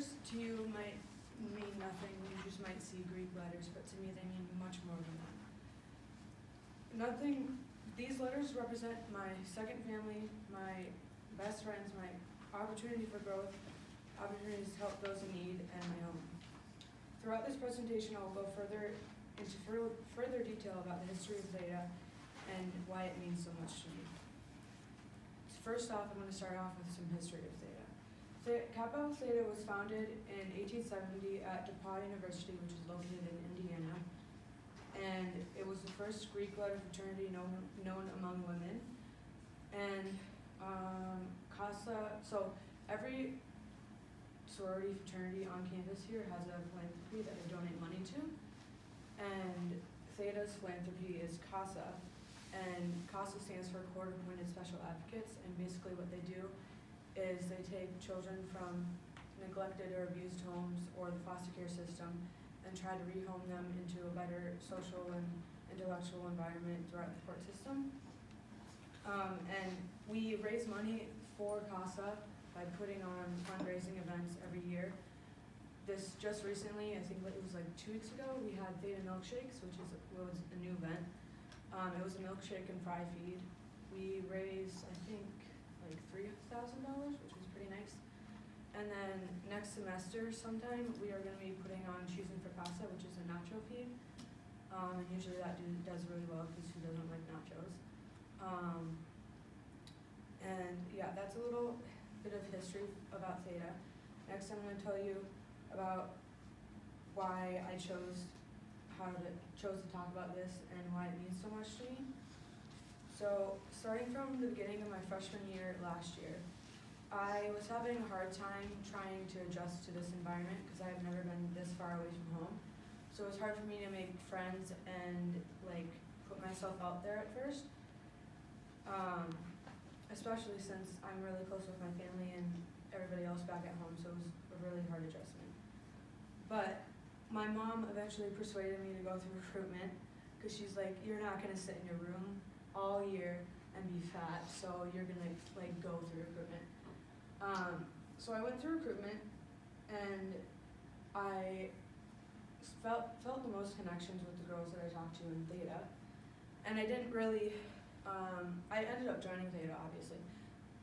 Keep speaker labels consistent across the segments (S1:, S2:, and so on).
S1: letters to you might mean nothing. You just might see Greek letters, but to me they mean much more than that. These letters represent my second family, my best friends, my opportunity for growth, opportunities to help those in need, and my own. Throughout this presentation, I will go into further detail about the history of Theta and why it means so much to me. First off, I'm going to start off with some history of Theta. Kappa Theta was founded in 1870 at DePauw University, which is located in Indiana, and it was the first Greek letter fraternity known among women. And so every sorority fraternity on campus here has a philanthropy that they donate money to, and Theta's philanthropy is CASA, and CASA stands for Court Appointed Special Advocates, and basically what they do is they take children from neglected or abused homes or the foster care system and try to rehome them into a better social and intellectual environment throughout the court system. And we raise money for CASA by putting on fundraising events every year. This just recently, I think it was like 2 weeks ago, we had Theta Milkshakes, which was a new event. It was a milkshake and fry feed. We raised, I think, like $3,000, which was pretty nice. And then next semester sometime, we are going to be putting on Choosing for Casa, which is a nacho feed. And usually that does really well because who doesn't like nachos? And yeah, that's a little bit of history about Theta. Next, I'm going to tell you about why I chose to talk about this and why it means so much to me. So, starting from the beginning of my freshman year last year, I was having a hard time trying to adjust to this environment because I have never been this far away from home. So it was hard for me to make friends and put myself out there at first. Especially since I'm really close with my family and everybody else back at home, so it was a really hard adjustment. But my mom eventually persuaded me to go through recruitment because she's like, you're not going to sit in your room all year and be fat, so you're going to go through recruitment. So I went through recruitment and I felt the most connections with the girls that I talked to in Theta. And I didn't really, I ended up joining Theta obviously,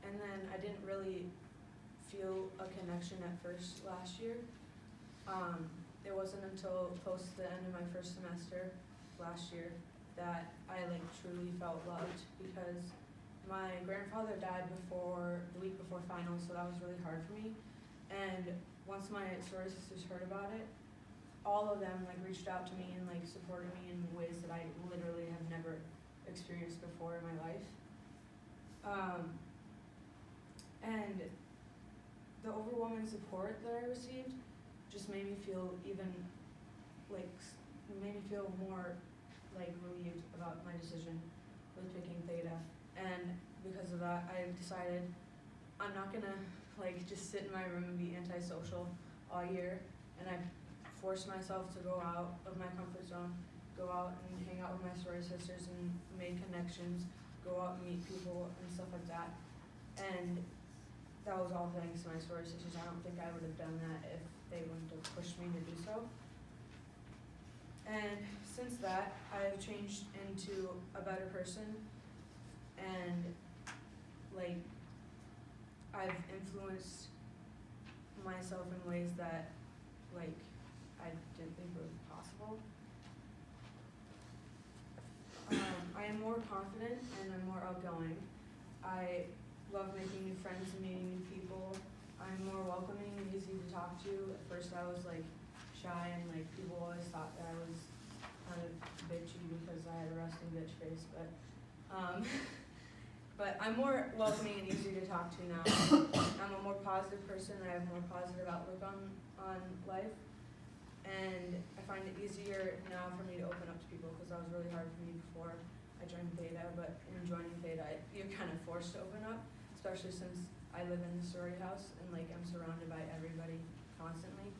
S1: and then I didn't really feel a connection at first last year. It wasn't until close to the end of my first semester last year that I truly felt loved, because my grandfather died the week before finals, so that was really hard for me. And once my sorority sisters heard about it, all of them reached out to me and supported me in ways that I literally have never experienced before in my life. And the overwhelming support that I received just made me feel more relieved about my decision with picking Theta. And because of that, I decided I'm not gonna just sit in my room and be antisocial all year, and I forced myself to go out of my comfort zone, go out and hang out with my sorority sisters and make connections, go out and meet people and stuff like that. And that was all thanks to my sorority sisters. I don't think I would have done that if they wouldn't have pushed me to do so. And since that, I have changed into a better person, and I've influenced myself in ways that I didn't think were possible. I am more confident and I'm more outgoing. I love making new friends and meeting new people. I'm more welcoming and easy to talk to. At first I was shy, and people always thought that I was kind of bitchy because I had a resting bitch face, but I'm more welcoming and easy to talk to now. I'm a more positive person. I have a more positive outlook on life, and I find it easier now for me to open up to people, because that was really hard for me before I joined Theta. But in joining Theta, you're kind of forced to open up, especially since I live in the sorority house and I'm surrounded by everybody constantly.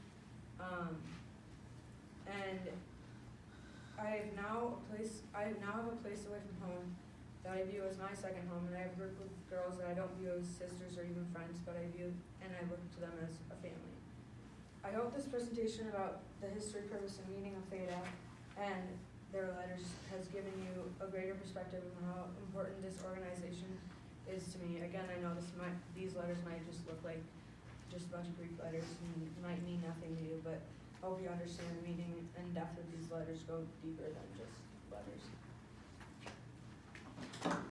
S1: And I now have a place away from home that I view as my second home, and I have a group of girls that I don't view as sisters or even friends, but I look to them as a family. I hope this presentation about the history, purpose, and meaning of Theta and their letters has given you a greater perspective of how important this organization is to me. Again, I know these letters might just look like just a bunch of Greek letters and might mean nothing to you, but I hope you understand the meaning and depth of these letters go deeper than just letters.